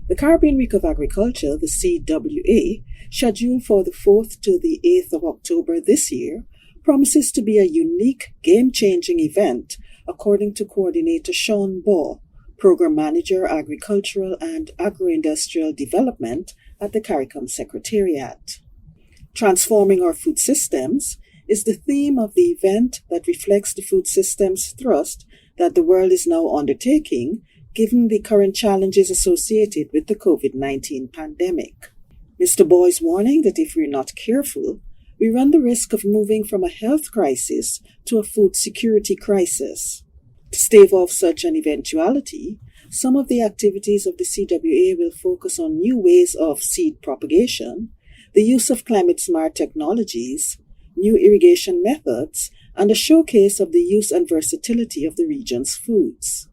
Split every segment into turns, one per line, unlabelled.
The Caribbean Week of Agriculture, the CWA, scheduled for the 4th to the 8th of October this year, promises to be a unique, game-changing event, according to Coordinator Shaun Baugh, Program Manager, Agricultural and Agro-Industrial Development at the CARICOM Secretariat. Transforming our food systems is the theme of the event that reflects the food systems thrust that the world is now undertaking, given the current challenges associated with the COVID-19 pandemic. Mr. Baugh is warning that if we're not careful, we run the risk of moving from a health crisis to a food security crisis. To stave off such an eventuality, some of the activities of the CWA will focus on new ways of seed propagation, the use of climate-smart technologies, new irrigation methods, and a showcase of the use and versatility of the region's foods.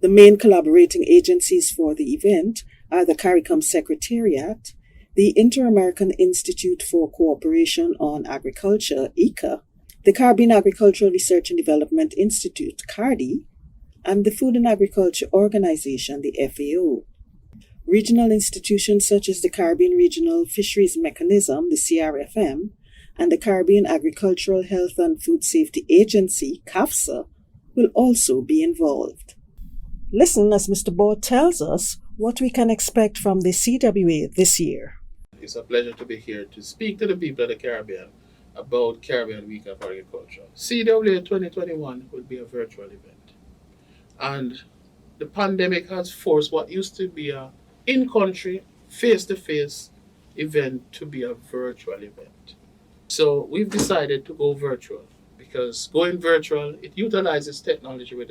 The main collaborating agencies for the event are the CARICOM Secretariat, the Inter-American Institute for Cooperation on Agriculture, ICA, the Caribbean Agricultural Research and Development Institute, CARDI, and the Food and Agriculture Organization, the FAO. Regional institutions such as the Caribbean Regional Fisheries Mechanism, the CRFM, and the Caribbean Agricultural Health and Food Safety Agency, CAFSA, will also be involved. Listen as Mr. Baugh tells us what we can expect from the CWA this year.
It's a pleasure to be here to speak to the people of the Caribbean about Caribbean Week of Agriculture. CWA 2021 will be a virtual event. And the pandemic has forced what used to be a in-country, face-to-face event to be a virtual event. So we've decided to go virtual because going virtual, it utilizes technology with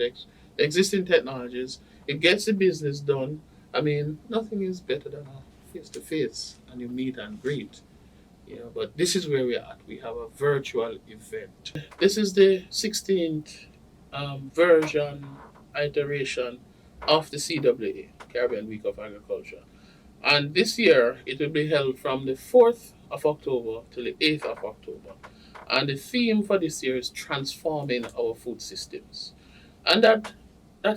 existing technologies. It gets the business done. I mean, nothing is better than a face-to-face and you meet and greet. But this is where we're at. We have a virtual event. This is the 16th iteration of the CWA, Caribbean Week of Agriculture. And this year, it will be held from the 4th of October to the 8th of October. And the theme for this year is transforming our food systems. And that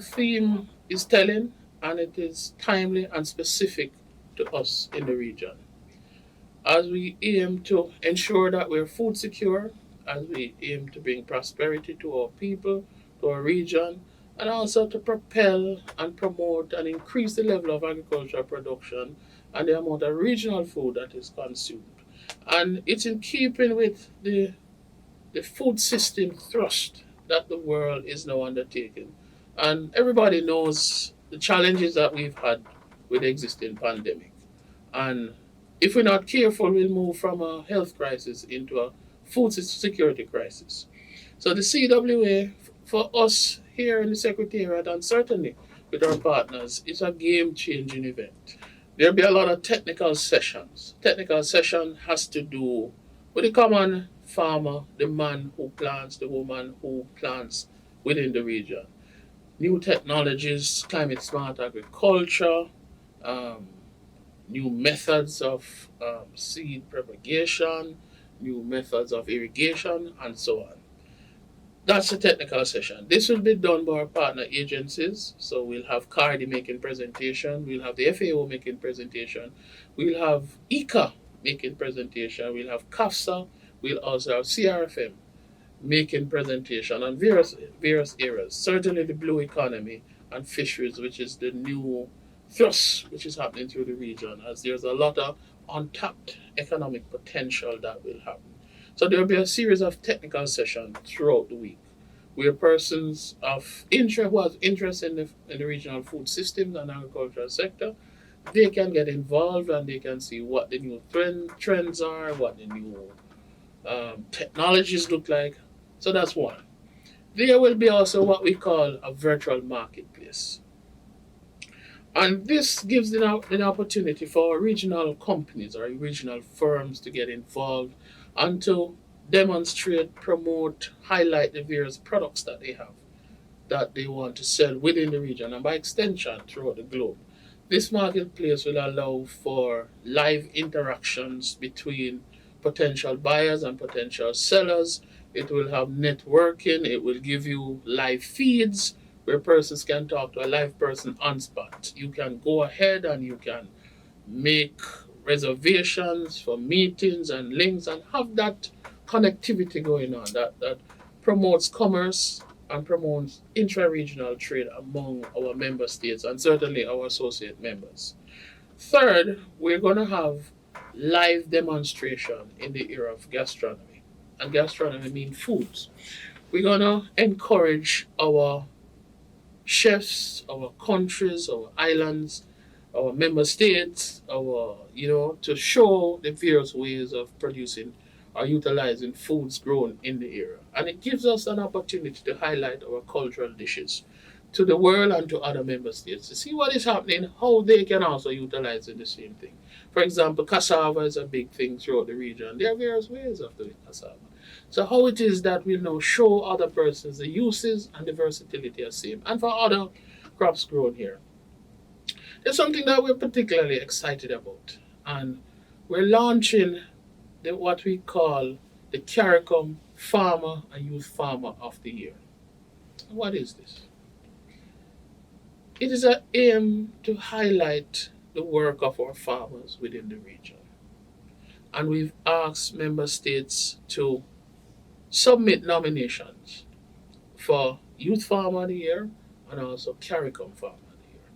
theme is telling, and it is timely and specific to us in the region. As we aim to ensure that we're food secure, as we aim to bring prosperity to our people, to our region, and also to propel and promote and increase the level of agricultural production and the amount of regional food that is consumed. And it's in keeping with the food system thrust that the world is now undertaking. And everybody knows the challenges that we've had with the existing pandemic. And if we're not careful, we'll move from a health crisis into a food security crisis. So the CWA, for us here in the Secretariat and certainly with our partners, is a game-changing event. There'll be a lot of technical sessions. Technical session has to do with the common farmer, the man who plants, the woman who plants within the region. New technologies, climate-smart agriculture, new methods of seed propagation, new methods of irrigation, and so on. That's a technical session. This will be done by our partner agencies. So we'll have CARDI making presentation, we'll have the FAO making presentation, we'll have ICA making presentation, we'll have CAFSA, we'll also have CRFM making presentation on various areas. Certainly the blue economy and fisheries, which is the new thrust which is happening through the region, as there's a lot of untapped economic potential that will happen. So there will be a series of technical sessions throughout the week where persons of interest who have interest in the regional food systems and agricultural sector, they can get involved and they can see what the new trends are, what the new technologies look like. So that's one. There will be also what we call a virtual marketplace. And this gives an opportunity for regional companies or regional firms to get involved and to demonstrate, promote, highlight the various products that they have, that they want to sell within the region and by extension throughout the globe. This marketplace will allow for live interactions between potential buyers and potential sellers. It will have networking. It will give you live feeds where persons can talk to a live person on spot. You can go ahead and you can make reservations for meetings and links and have that connectivity going on that promotes commerce and promotes intra-regional trade among our member states and certainly our associate members. Third, we're going to have live demonstration in the area of gastronomy. And gastronomy means foods. We're going to encourage our chefs, our countries, our islands, our member states, to show the various ways of producing or utilizing foods grown in the area. And it gives us an opportunity to highlight our cultural dishes to the world and to other member states to see what is happening, how they can also utilize it, the same thing. For example, cassava is a big thing throughout the region. There are various ways of doing cassava. So how it is that we now show other persons the uses and the versatility are same. And for other crops grown here. There's something that we're particularly excited about. And we're launching what we call the CARICOM Farmer and Youth Farmer of the Year. What is this? It is an aim to highlight the work of our farmers within the region. And we've asked member states to submit nominations for Youth Farmer of the Year and also CARICOM Farmer of the Year.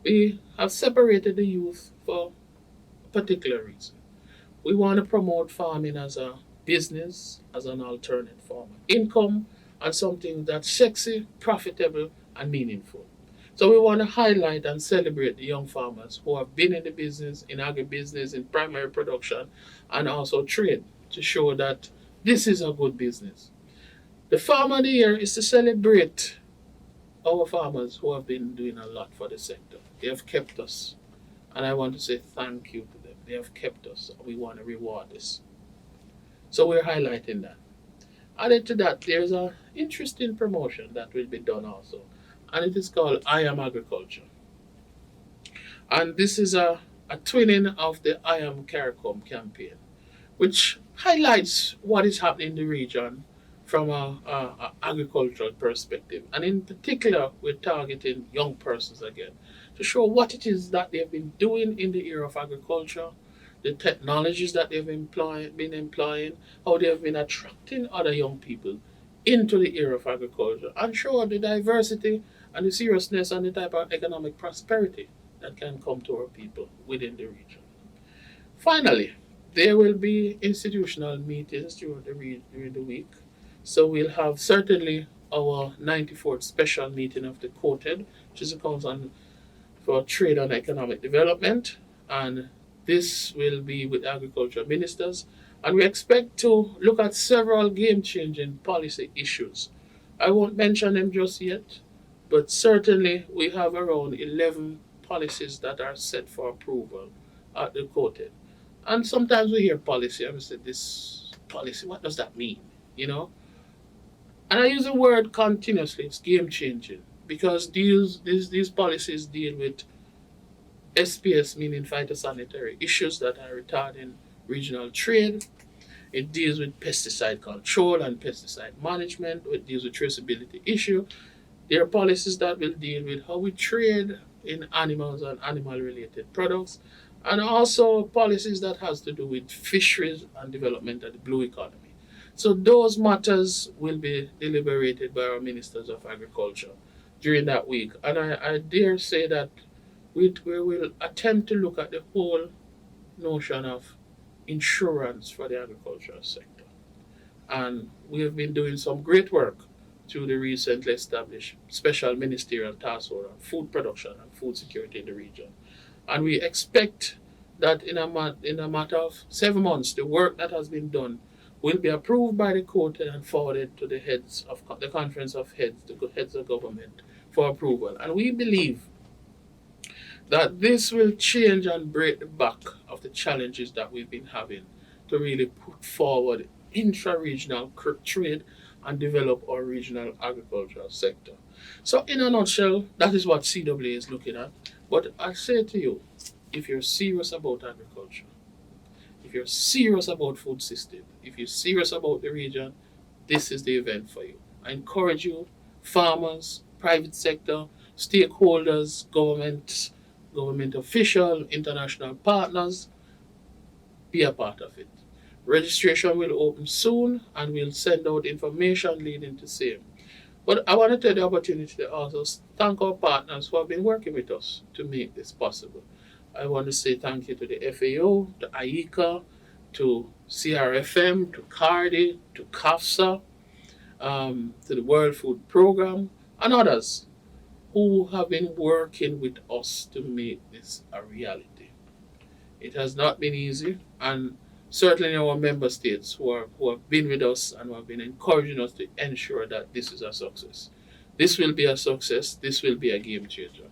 We have separated the youth for a particular reason. We want to promote farming as a business, as an alternate form of income, and something that's sexy, profitable, and meaningful. So we want to highlight and celebrate the young farmers who have been in the business, in agribusiness, in primary production, and also trade to show that this is a good business. The Farmer of the Year is to celebrate our farmers who have been doing a lot for the sector. They have kept us, and I want to say thank you to them. They have kept us. We want to reward this. So we're highlighting that. Added to that, there's an interesting promotion that will be done also, and it is called I Am Agriculture. And this is a twinning of the I Am CARICOM campaign, which highlights what is happening in the region from a agricultural perspective. And in particular, we're targeting young persons again to show what it is that they've been doing in the area of agriculture, the technologies that they've been employing, how they have been attracting other young people into the area of agriculture, and show the diversity and the seriousness and the type of economic prosperity that can come to our people within the region. Finally, there will be institutional meetings during the week. So we'll have certainly our 94th special meeting of the quoted, which is a council for trade and economic development. And this will be with agriculture ministers. And we expect to look at several game-changing policy issues. I won't mention them just yet, but certainly we have around 11 policies that are set for approval at the quoted. And sometimes we hear policy, and we say, this policy, what does that mean? You know? And I use the word continuously, it's game changing, because these policies deal with SPS, meaning phytosanitary issues that are retarding regional trade. It deals with pesticide control and pesticide management. It deals with traceability issue. There are policies that will deal with how we trade in animals and animal-related products, and also policies that has to do with fisheries and development of the blue economy. So those matters will be deliberated by our ministers of agriculture during that week. And I dare say that we will attempt to look at the whole notion of insurance for the agricultural sector. And we have been doing some great work through the recently established Special Ministerial Task Force on Food Production and Food Security in the region. And we expect that in a matter of 7 months, the work that has been done will be approved by the court and forwarded to the heads of the Conference of Heads, the heads of government, for approval. And we believe that this will change and break the back of the challenges that we've been having to really put forward intra-regional trade and develop our regional agricultural sector. So in a nutshell, that is what CWA is looking at. But I say to you, if you're serious about agriculture, if you're serious about food system, if you're serious about the region, this is the event for you. I encourage you, farmers, private sector, stakeholders, government officials, international partners, be a part of it. Registration will open soon and we'll send out information leading to same. But I want to take the opportunity to also thank our partners who have been working with us to make this possible. I want to say thank you to the FAO, to IECA, to CRFM, to CARDI, to CAFSA, to the World Food Program, and others who have been working with us to make this a reality. It has not been easy, and certainly our member states who have been with us and who have been encouraging us to ensure that this is a success. This will be a success. This will be a game changer.